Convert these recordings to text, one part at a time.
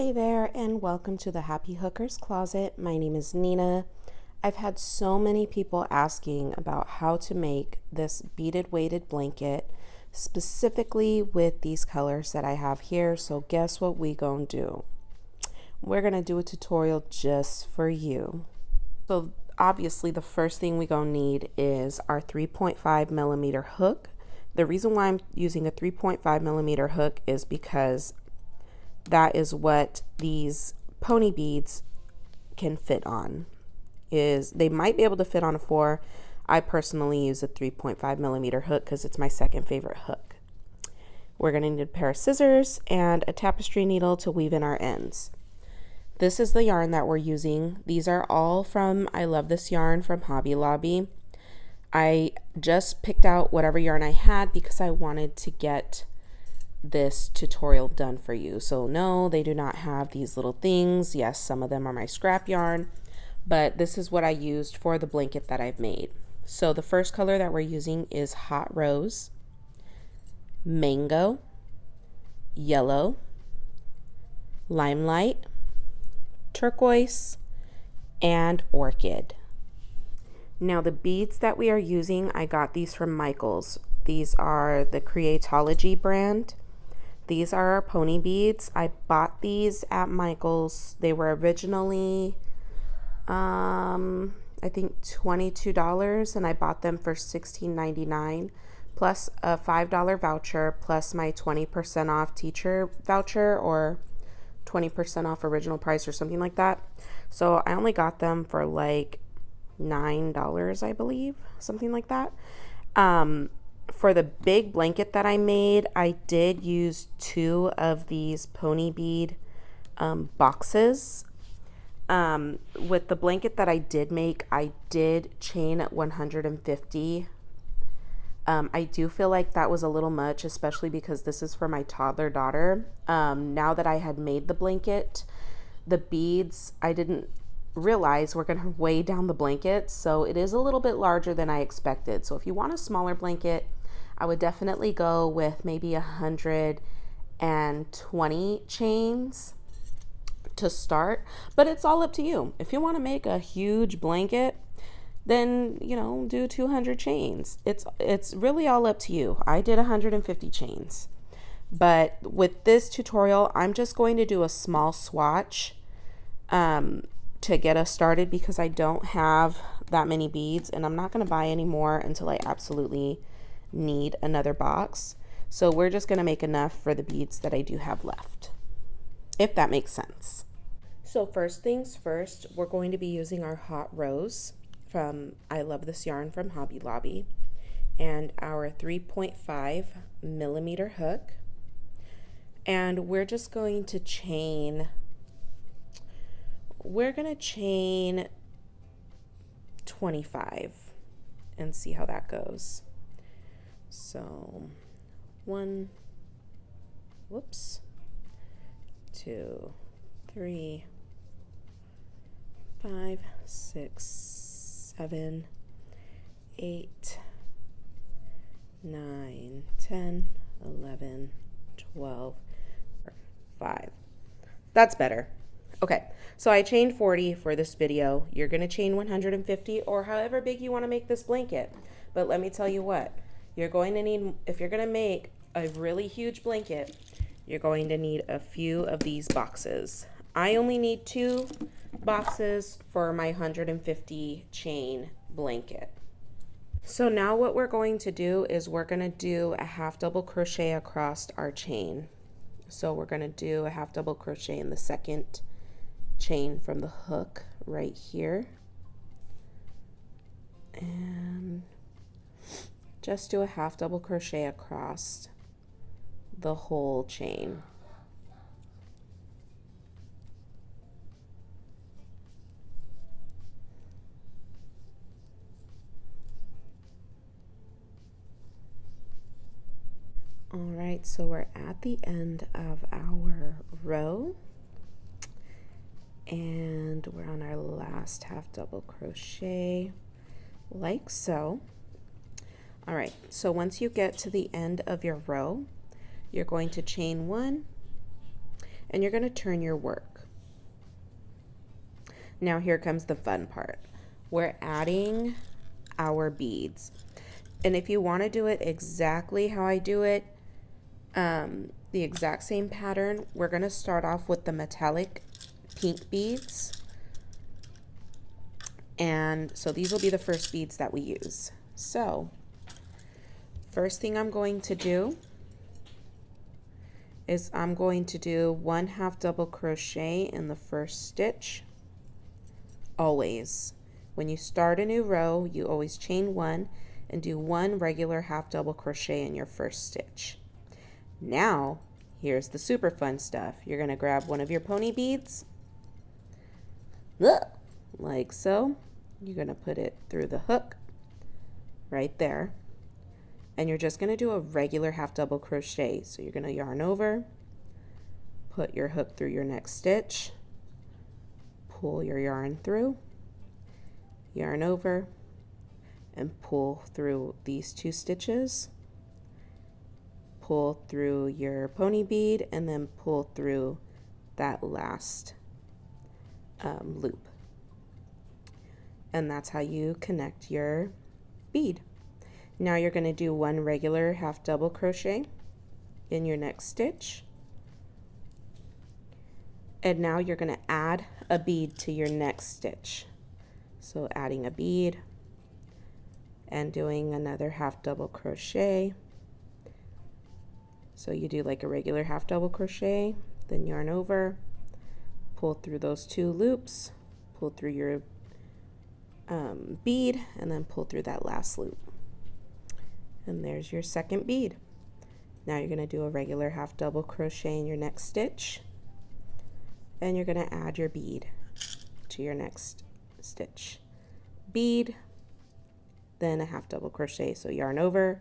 Hey there, and welcome to the Happy Hooker's Closet. My name is Nina. I've had so many people asking about how to make this beaded weighted blanket, specifically with these colors that I have here. So guess what we gonna do? We're gonna do a tutorial just for you. So obviously the first thing we gonna need is our 3.5 millimeter hook. The reason why I'm using a 3.5 millimeter hook is because that is what these pony beads can fit on. They might be able to fit on a 4. I personally use a 3.5 millimeter hook because it's my second favorite hook. We're going to need a pair of scissors and a tapestry needle to weave in our ends. This is the yarn that we're using. These are all from I Love This Yarn from Hobby Lobby. I just picked out whatever yarn I had because I wanted to get this tutorial done for you. So no, they do not have these little things. Yes, some of them are my scrap yarn, but this is what I used for the blanket that I've made. So the first color that we're using is Hot Rose, Mango, Yellow, Limelight, Turquoise, and Orchid. Now the beads that we are using, I got these from Michaels. These are the Creatology brand. These are our pony beads. I bought these at Michael's. They were originally, I think $22, and I bought them for $16.99, plus a $5 voucher, plus my 20% off teacher voucher, or 20% off original price, or something like that. So I only got them for like $9, I believe, something like that. For the big blanket that I made, I did use 2 of these pony bead boxes. With the blanket that I did make, I did chain at 150. I do feel like that was a little much, especially because this is for my toddler daughter. Now that I had made the blanket, the beads I didn't realize were going to weigh down the blanket, so it is a little bit larger than I expected. So if you want a smaller blanket, I would definitely go with maybe 120 chains to start, but it's all up to you. If you want to make a huge blanket, then do 200 chains. It's really all up to you. I did 150 chains, but with this tutorial I'm just going to do a small swatch to get us started, because I don't have that many beads and I'm not going to buy any more until I absolutely need another box. So we're just going to make enough for the beads that I do have left, if that makes sense. So first things first, we're going to be using our Hot Rose from I Love This Yarn from Hobby Lobby, and our 3.5 millimeter hook, and we're just going to chain 25 and see how that goes. So 1, 2, 3, 5, 6, 7, 8, 9, 10, 11, 12, 5. That's better. Okay, so I chained 40 for this video. You're going to chain 150 or however big you want to make this blanket. But let me tell you what, you're going to need, if you're going to make a really huge blanket, you're going to need a few of these boxes. I only need 2 boxes for my 150 chain blanket. So now what we're going to do is we're going to do a half double crochet across our chain. So we're going to do a half double crochet in the second chain from the hook right here, and just do a half double crochet across the whole chain. All right, so we're at the end of our row, and we're on our last half double crochet, like so. All right, so once you get to the end of your row, you're going to chain 1, and you're going to turn your work. Now here comes the fun part. We're adding our beads. And if you want to do it exactly how I do it, the exact same pattern, we're going to start off with the metallic pink beads. And so these will be the first beads that we use. So first thing I'm going to do is I'm going to do 1/2 double crochet in the first stitch. Always, when you start a new row, you always chain 1 and do 1 regular 1/2 double crochet in your first stitch. Now, here's the super fun stuff. You're going to grab one of your pony beads, like so. You're going to put it through the hook right there. And you're just going to do a regular 1/2 double crochet. So you're going to yarn over, put your hook through your next stitch, pull your yarn through, yarn over, and pull through these 2 stitches, pull through your pony bead, and then pull through that last loop. And that's how you connect your bead. Now you're going to do 1 regular 1/2 double crochet in your next stitch. And now you're going to add a bead to your next stitch. So adding a bead and doing another 1/2 double crochet. So you do like a regular 1/2 double crochet, then yarn over, pull through those 2 loops, pull through your bead, and then pull through that last loop. And there's your second bead. Now you're going to do a regular 1/2 double crochet in your next stitch, and you're going to add your bead to your next stitch. Bead, then a 1/2 double crochet. So yarn over,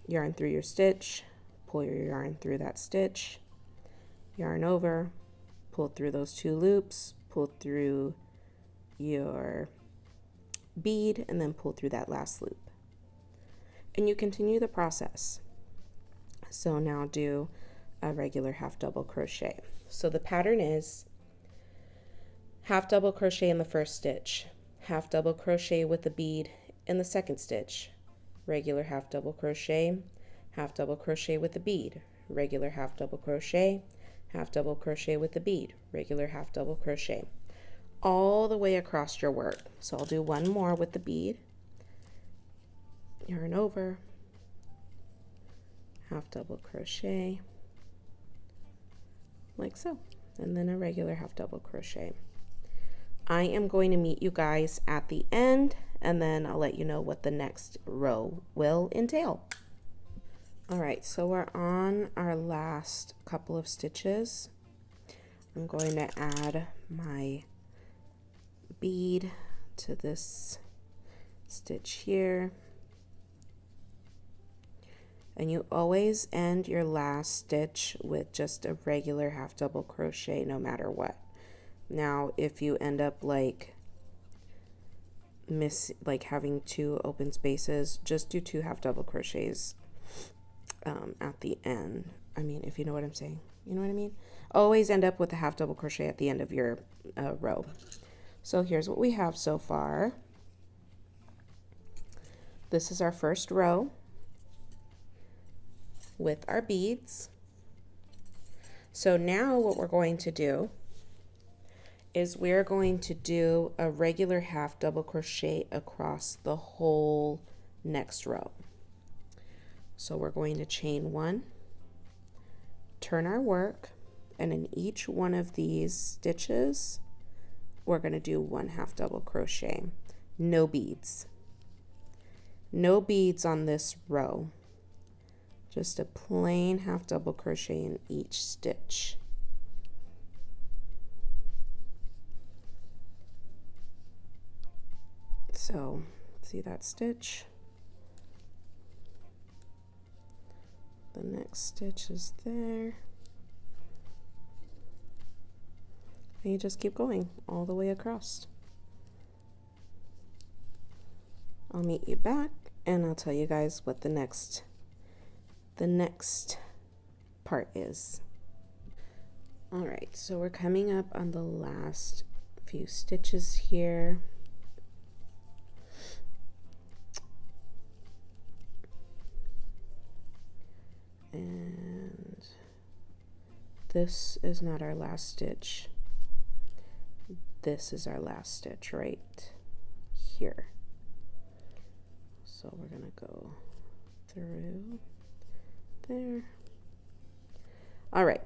yarn through your stitch, pull your yarn through that stitch, yarn over, pull through those 2 loops, pull through your bead, and then pull through that last loop. And you continue the process. So now do a regular 1/2 double crochet. So the pattern is 1/2 double crochet in the first stitch, 1/2 double crochet with the bead in the second stitch, regular 1/2 double crochet, 1/2 double crochet with the bead, regular 1/2 double crochet, 1/2 double crochet with the bead, regular 1/2 double crochet, all the way across your work. So I'll do 1 more with the bead, yarn over, 1/2 double crochet, like so, and then a regular 1/2 double crochet. I am going to meet you guys at the end, and then I'll let you know what the next row will entail. All right, so we're on our last couple of stitches. I'm going to add my bead to this stitch here. And you always end your last stitch with just a regular 1/2 double crochet no matter what. Now, if you end up like having 2 open spaces, just do 2 1/2 double crochets at the end. I mean, if you know what I'm saying, you know what I mean? Always end up with a 1/2 double crochet at the end of your row. So here's what we have so far. This is our first row with our beads. So now what we're going to do is we're going to do a regular 1/2 double crochet across the whole next row. So we're going to chain 1, turn our work, and in each one of these stitches we're going to do 1 1/2 double crochet. No beads. No beads on this row. Just a plain 1/2 double crochet in each stitch. So, see that stitch? The next stitch is there. And you just keep going all the way across. I'll meet you back and I'll tell you guys what the next part is. All right, so we're coming up on the last few stitches here. And this is not our last stitch. This is our last stitch right here. So we're gonna go through there. All right.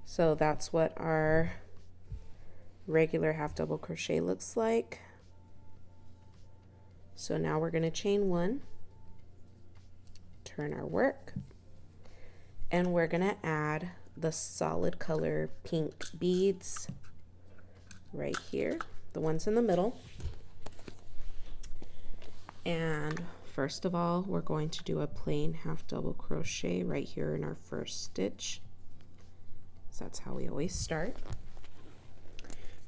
So that's what our regular half double crochet looks like. So now we're gonna chain one, turn our work, and we're gonna add the solid color pink beads right here, the ones in the middle. And first of all, we're going to do a plain half double crochet right here in our first stitch. So that's how we always start.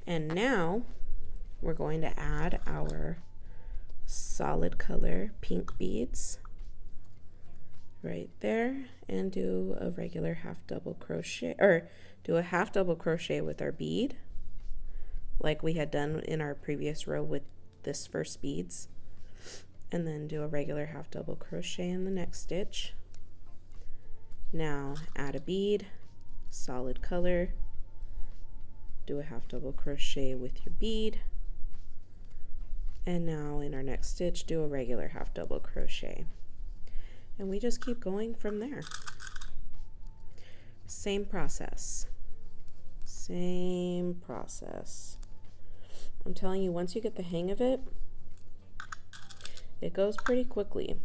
And now we're going to add our solid color pink beads right there and do a regular half double crochet, or do a half double crochet with our bead like we had done in our previous row with this first beads, and then do a regular half double crochet in the next stitch. Now add a bead, solid color, do a half double crochet with your bead, and now in our next stitch do a regular half double crochet, and we just keep going from there. Same process. I'm telling you, once you get the hang of it, it goes pretty quickly.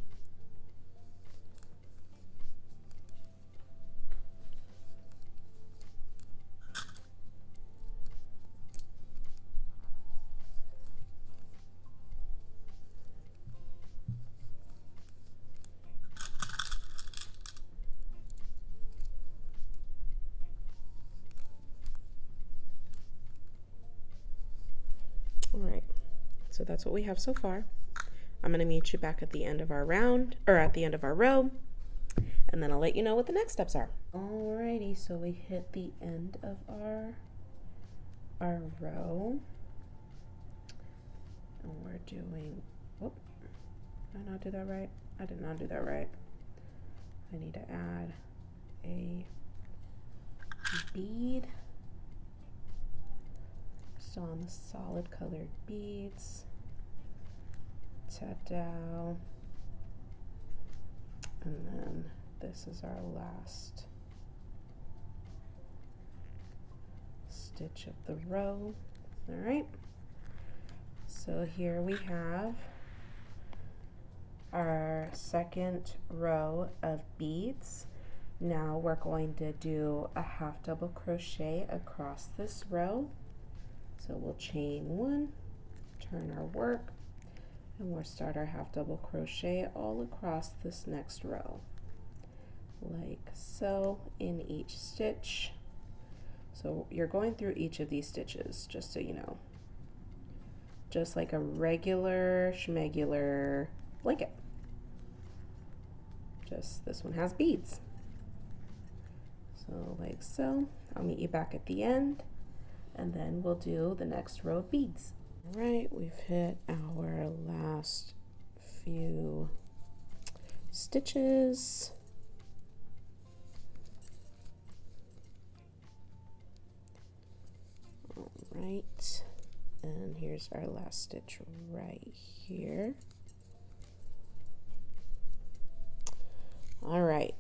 All right, so that's what we have so far. I'm going to meet you back at the end of our round, or at the end of our row, and then I'll let you know what the next steps are. Alrighty, so we hit the end of our row, and we're doing, whoop, did I not do that right? I did not do that right. I need to add a bead. Still on the solid colored beads. Ta-da. And then this is our last stitch of the row. All right. So here we have our second row of beads. Now we're going to do a half double crochet across this row. So we'll chain one, turn our work, and we'll start our half double crochet all across this next row, like so, in each stitch. So you're going through each of these stitches, just so you know, just like a regular schmegular blanket. Just this one has beads. So like so. I'll meet you back at the end, and then we'll do the next row of beads. All right, we've hit our last few stitches. All right, and here's our last stitch right here. All right,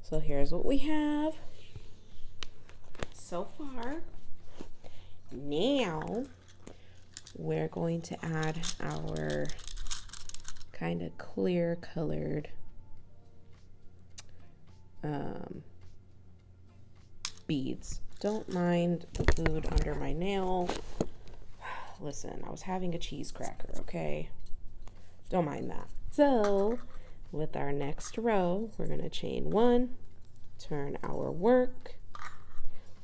so here's what we have so far. Now we're going to add our kind of clear colored beads. Don't mind the food under my nail. Listen, I was having a cheese cracker, okay? Don't mind that. So with our next row, we're going to chain one, turn our work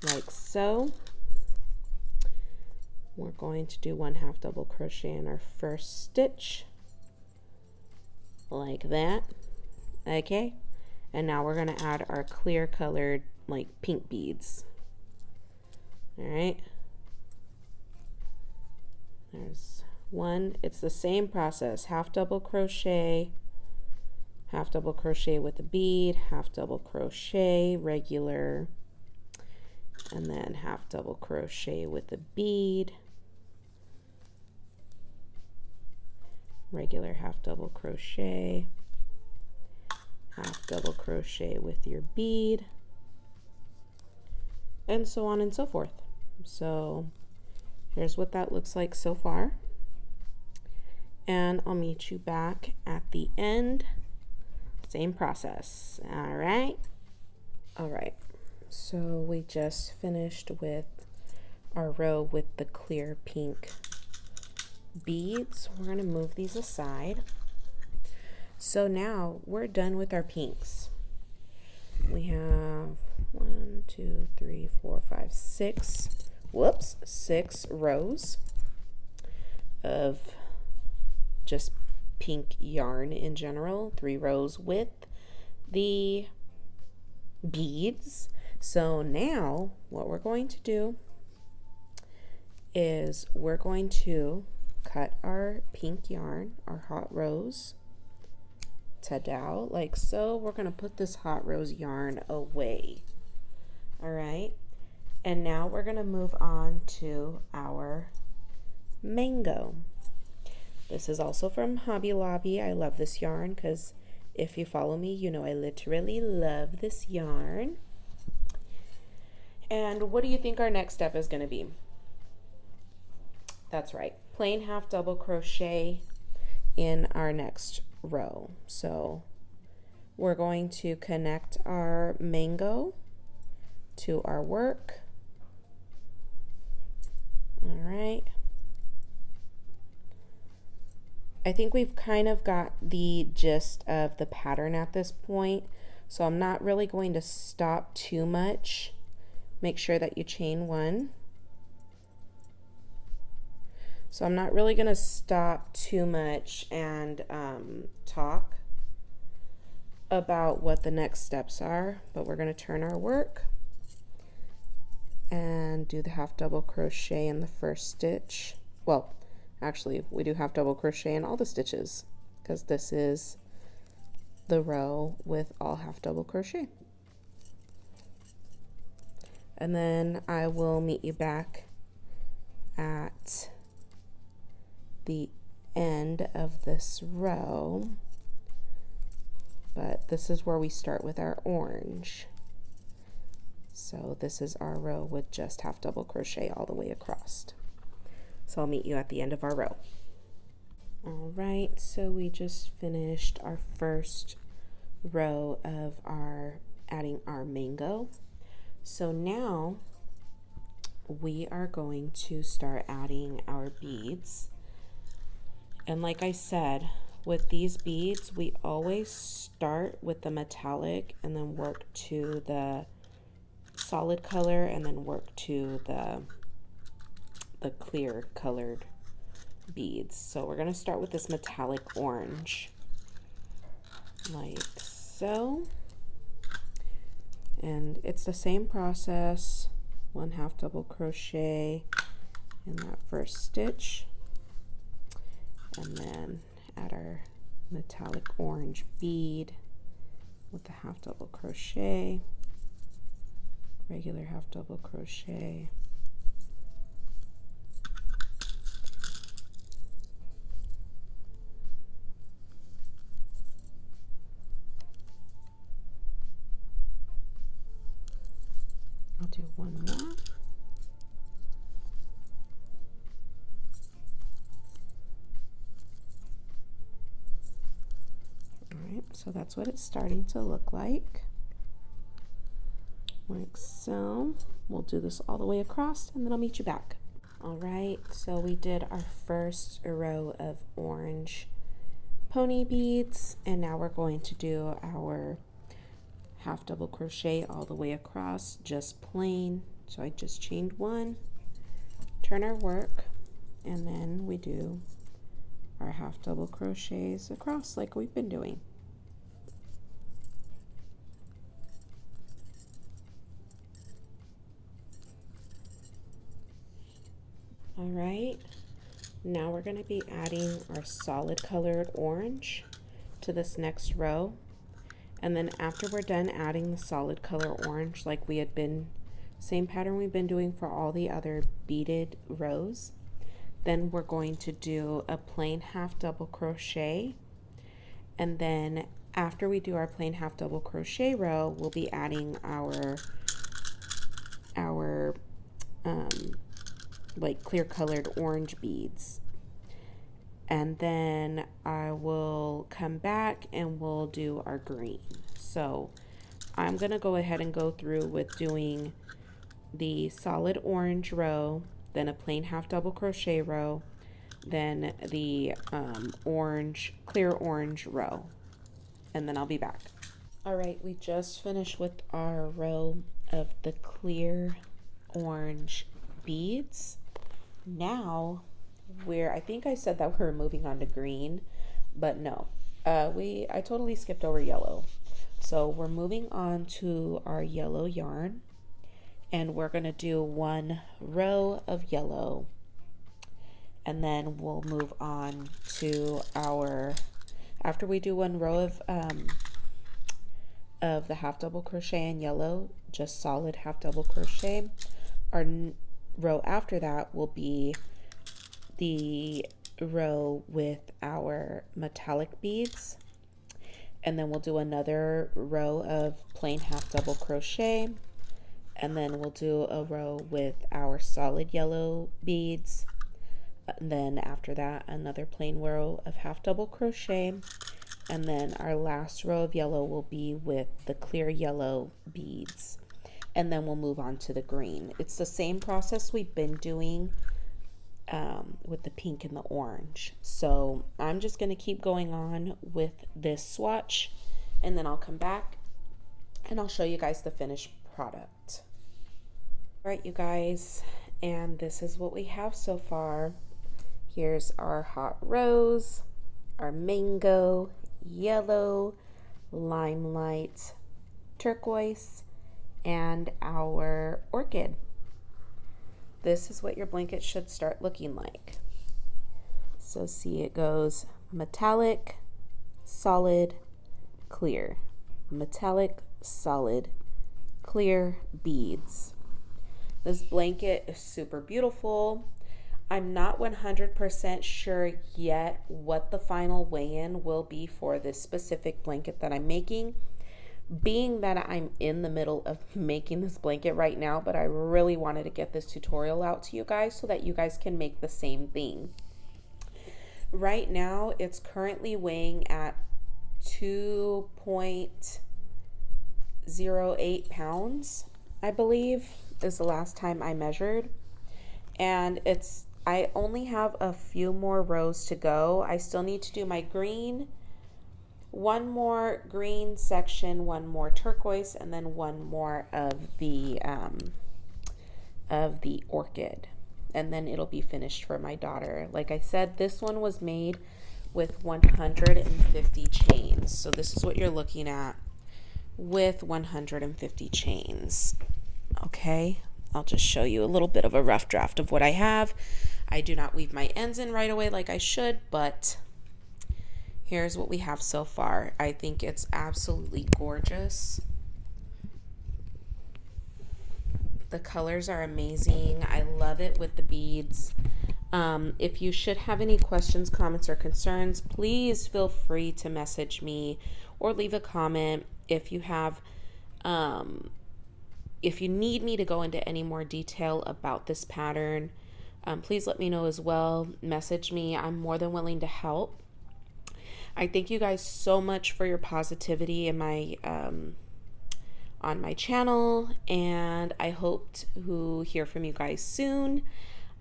like so. We're going to do one half double crochet in our first stitch like that. Okay, and now we're going to add our clear colored like pink beads. All right, there's one. It's the same process, half double crochet with a bead, half double crochet regular, and then half double crochet with a bead, regular half double crochet, half double crochet with your bead, and so on and so forth. So here's what that looks like so far, and I'll meet you back at the end. Same process. All right, so we just finished with our row with the clear pink beads. We're going to move these aside. So now we're done with our pinks. We have 1, 2, 3, 4, 5, 6, whoops, 6 rows of just pink yarn in general, 3 rows with the beads. So now what we're going to do is we're going to cut our pink yarn, our hot rose, ta-da, like so. We're going to put this hot rose yarn away. All right, and now we're going to move on to our mango. This is also from Hobby Lobby. I love this yarn because if you follow me, you know I literally love this yarn. And what do you think our next step is going to be? That's right, plain half double crochet in our next row. So we're going to connect our mango to our work. All right. I think we've kind of got the gist of the pattern at this point, so I'm not really going to stop too much. Make sure that you chain 1. So I'm not really going to stop too much and talk about what the next steps are, but we're going to turn our work and do the half double crochet in the first stitch. Well, actually, we do half double crochet in all the stitches because this is the row with all half double crochet. And then I will meet you back at the end of this row, but this is where we start with our orange. So this is our row with just half double crochet all the way across. So I'll meet you at the end of our row. All right, so we just finished our first row of our adding our mango. So now we are going to start adding our beads. And like I said, with these beads, we always start with the metallic and then work to the solid color and then work to the clear colored beads. So we're going to start with this metallic orange, like so. And it's the same process, 1 half double crochet in that first stitch, and then add our metallic orange bead with the half double crochet, regular half double crochet, I'll do one more. Alright, so that's what it's starting to look like so. We'll do this all the way across and then I'll meet you back. Alright, so we did our first row of orange pony beads, and now we're going to do our half double crochet all the way across, just plain. So I just chained 1, turn our work, and then we do our half double crochets across like we've been doing. All right, now we're going to be adding our solid colored orange to this next row. And then after we're done adding the solid color orange, like we had been, same pattern we've been doing for all the other beaded rows, then we're going to do a plain half double crochet. And then after we do our plain half double crochet row, we'll be adding our like clear colored orange beads. And then I will come back and we'll do our green. So I'm gonna go ahead and go through with doing the solid orange row, then a plain half double crochet row, then the clear orange row, and then I'll be back. All right, we just finished with our row of the clear orange beads. Now I think I said that we're moving on to green, but no, I totally skipped over yellow. So we're moving on to our yellow yarn, and we're going to do one row of yellow, and then we'll move on to after we do one row of the half double crochet in yellow, just solid half double crochet, our row after that will be the row with our metallic beads, and then we'll do another row of plain half double crochet, and then we'll do a row with our solid yellow beads, and then after that another plain row of half double crochet, and then our last row of yellow will be with the clear yellow beads, and then we'll move on to the green. It's the same process we've been doing with the pink and the orange. So I'm just going to keep going on with this swatch, and then I'll come back and I'll show you guys the finished product. All right, you guys, and this is what we have so far. Here's our hot rose, our mango, yellow, limelight, turquoise, and our orchid. This is what your blanket should start looking like. So see, it goes metallic, solid, clear, metallic, solid, clear beads. This blanket is super beautiful. I'm not 100% sure yet what the final weigh-in will be for this specific blanket that I'm making, being that I'm in the middle of making this blanket right now, but I really wanted to get this tutorial out to you guys so that you guys can make the same thing. Right now, it's currently weighing at 2.08 pounds, I believe, is the last time I measured. And I only have a few more rows to go. I still need to do my green, one more green section, one more turquoise, and then one more of the orchid, and then it'll be finished for my daughter. Like I said, this one was made with 150 chains, so this is what you're looking at with 150 chains. Okay, I'll just show you a little bit of a rough draft of what I have. I do not weave my ends in right away like I should, but here's what we have so far. I think it's absolutely gorgeous. The colors are amazing. I love it with the beads. If you should have any questions, comments, or concerns, please feel free to message me or leave a comment. If you have, if you need me to go into any more detail about this pattern, please let me know as well. Message me. I'm more than willing to help. I thank you guys so much for your positivity in my on my channel, and I hope to hear from you guys soon.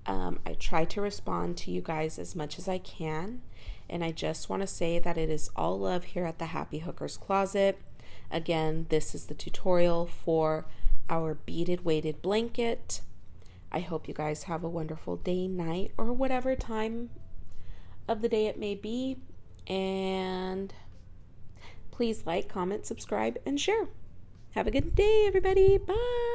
I try to respond to you guys as much as I can, and I just want to say that it is all love here at the Happy Hooker's Closet. Again, this is the tutorial for our beaded weighted blanket. I hope you guys have a wonderful day, night, or whatever time of the day it may be. And please like, comment, subscribe, and share. Have a good day, everybody. Bye.